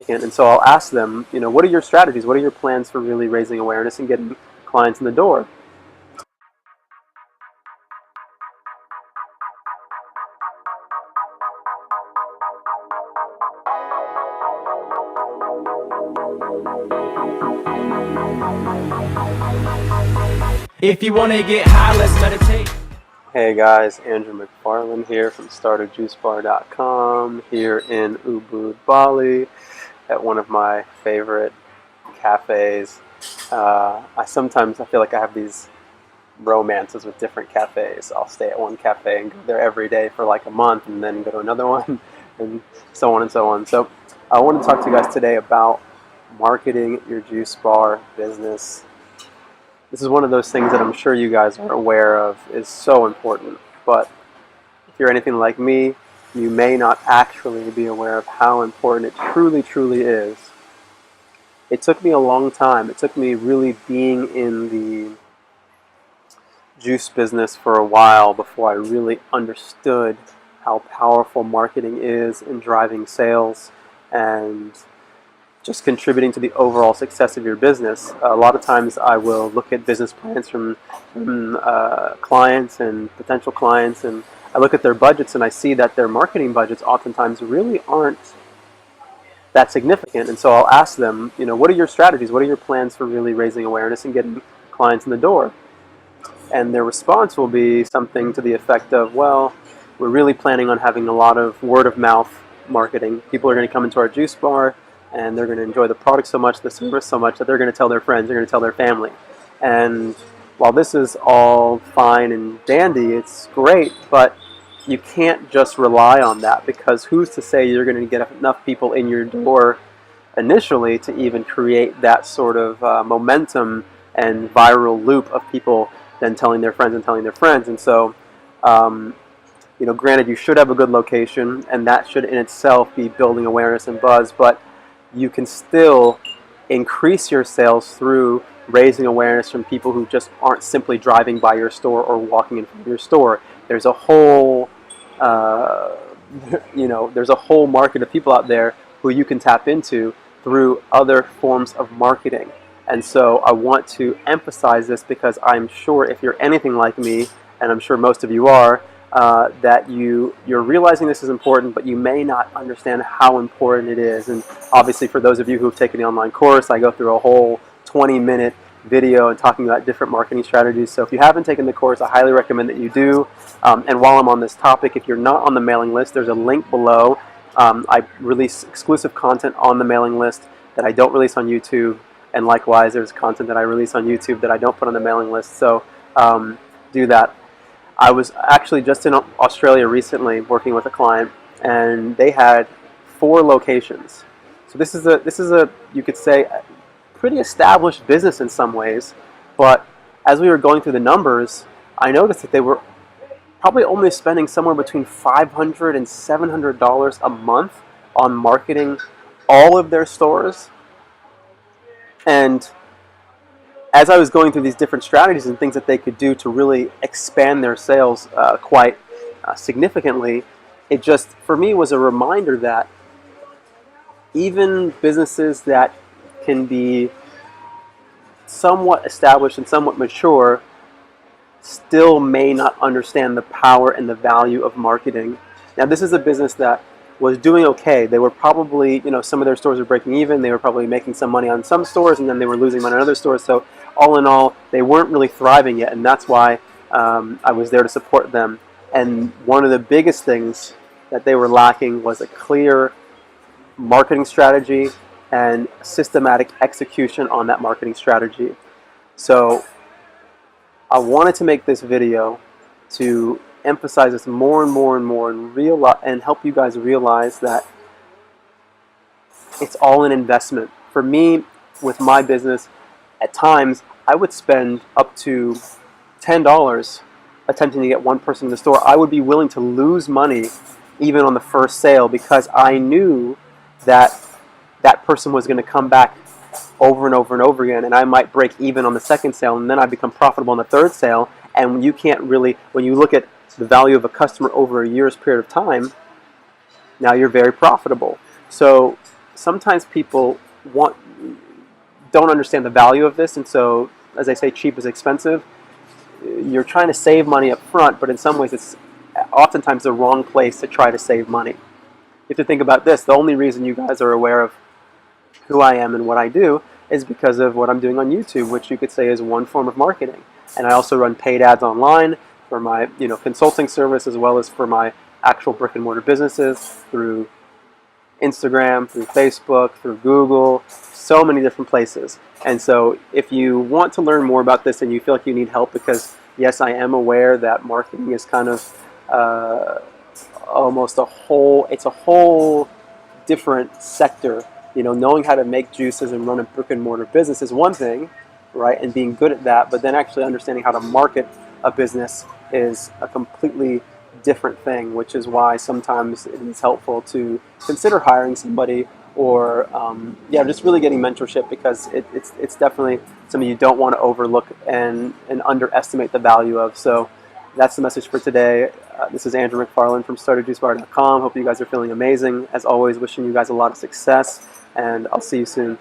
And so I'll ask them, what are your strategies? What are your plans for really raising awareness and getting clients in the door? If you want to get high, let's meditate. Hey guys, Andrew McFarland here from StartAJuiceBar.com here in Ubud, Bali at one of my favorite cafes. I feel like I have these romances with different cafes. I'll stay at one cafe and go there every day for like a month and then go to another one and so on and so on. So I want to talk to you guys today about marketing your juice bar business. This is one of those things that I'm sure you guys are aware of is so important, but if you're anything like me, you may not actually be aware of how important it truly, truly is. It took me a long time. It took me really being in the juice business for a while before I really understood how powerful marketing is in driving sales and just contributing to the overall success of your business. A lot of times I will look at business plans from clients and potential clients, and I look at their budgets and I see that their marketing budgets oftentimes really aren't that significant. And so I'll ask them, what are your strategies? What are your plans for really raising awareness and getting clients in the door? And their response will be something to the effect of, well, we're really planning on having a lot of word of mouth marketing. People are going to come into our juice bar and they're going to enjoy the product so much, the service so much, that they're going to tell their friends, they're going to tell their family. And while this is all fine and dandy, it's great, but you can't just rely on that, because who's to say you're going to get enough people in your door initially to even create that sort of momentum and viral loop of people then telling their friends and telling their friends. And so, granted, you should have a good location, and that should in itself be building awareness and buzz, but you can still increase your sales through raising awareness from people who just aren't simply driving by your store or walking in front of your store. There's a whole, there's a whole market of people out there who you can tap into through other forms of marketing. And so I want to emphasize this because I'm sure if you're anything like me, and I'm sure most of you are, that you're realizing this is important, but you may not understand how important it is. And obviously for those of you who have taken the online course, I go through a whole 20-minute video and talking about different marketing strategies. So if you haven't taken the course, I highly recommend that you do. And while I'm on this topic, if you're not on the mailing list, there's a link below. I release exclusive content on the mailing list that I don't release on YouTube. And likewise, there's content that I release on YouTube that I don't put on the mailing list. So do that. I was actually just in Australia recently working with a client, and they had 4 locations. So this is a you could say a pretty established business in some ways, but as we were going through the numbers, I noticed that they were probably only spending somewhere between $500 and $700 a month on marketing all of their stores. And as I was going through these different strategies and things that they could do to really expand their sales quite significantly, it just, for me, was a reminder that even businesses that can be somewhat established and somewhat mature still may not understand the power and the value of marketing. Now, this is a business that was doing okay. They were probably, some of their stores were breaking even. They were probably making some money on some stores, and then they were losing money on other stores. So all in all, they weren't really thriving yet, and that's why I was there to support them. And one of the biggest things that they were lacking was a clear marketing strategy and systematic execution on that marketing strategy. So I wanted to make this video to emphasize this more and more and more, and help you guys realize that it's all an investment. For me, with my business, at times I would spend up to $10 attempting to get one person in the store. I would be willing to lose money even on the first sale, because I knew that that person was going to come back over and over and over again, and I might break even on the second sale, and then I become profitable on the third sale. And you can't really, when you look at the value of a customer over a year's period of time, now you're very profitable. So sometimes people don't understand the value of this, and so, as I say, cheap is expensive. You're trying to save money up front, but in some ways it's oftentimes the wrong place to try to save money. You have to think about this. The only reason you guys are aware of who I am and what I do is because of what I'm doing on YouTube, which you could say is one form of marketing. And I also run paid ads online for my consulting service, as well as for my actual brick and mortar businesses through Instagram, through Facebook, through Google, so many different places. And so if you want to learn more about this and you feel like you need help, because yes, I am aware that marketing is kind of almost it's a whole different sector. Knowing how to make juices and run a brick and mortar business is one thing, right? And being good at that, but then actually understanding how to market a business is a completely different thing, which is why sometimes it is helpful to consider hiring somebody or just really getting mentorship, because it's definitely something you don't want to overlook and underestimate the value of. So that's the message for today. This is Andrew McFarland from StartAJuiceBar.com. Hope you guys are feeling amazing. As always, wishing you guys a lot of success, and I'll see you soon.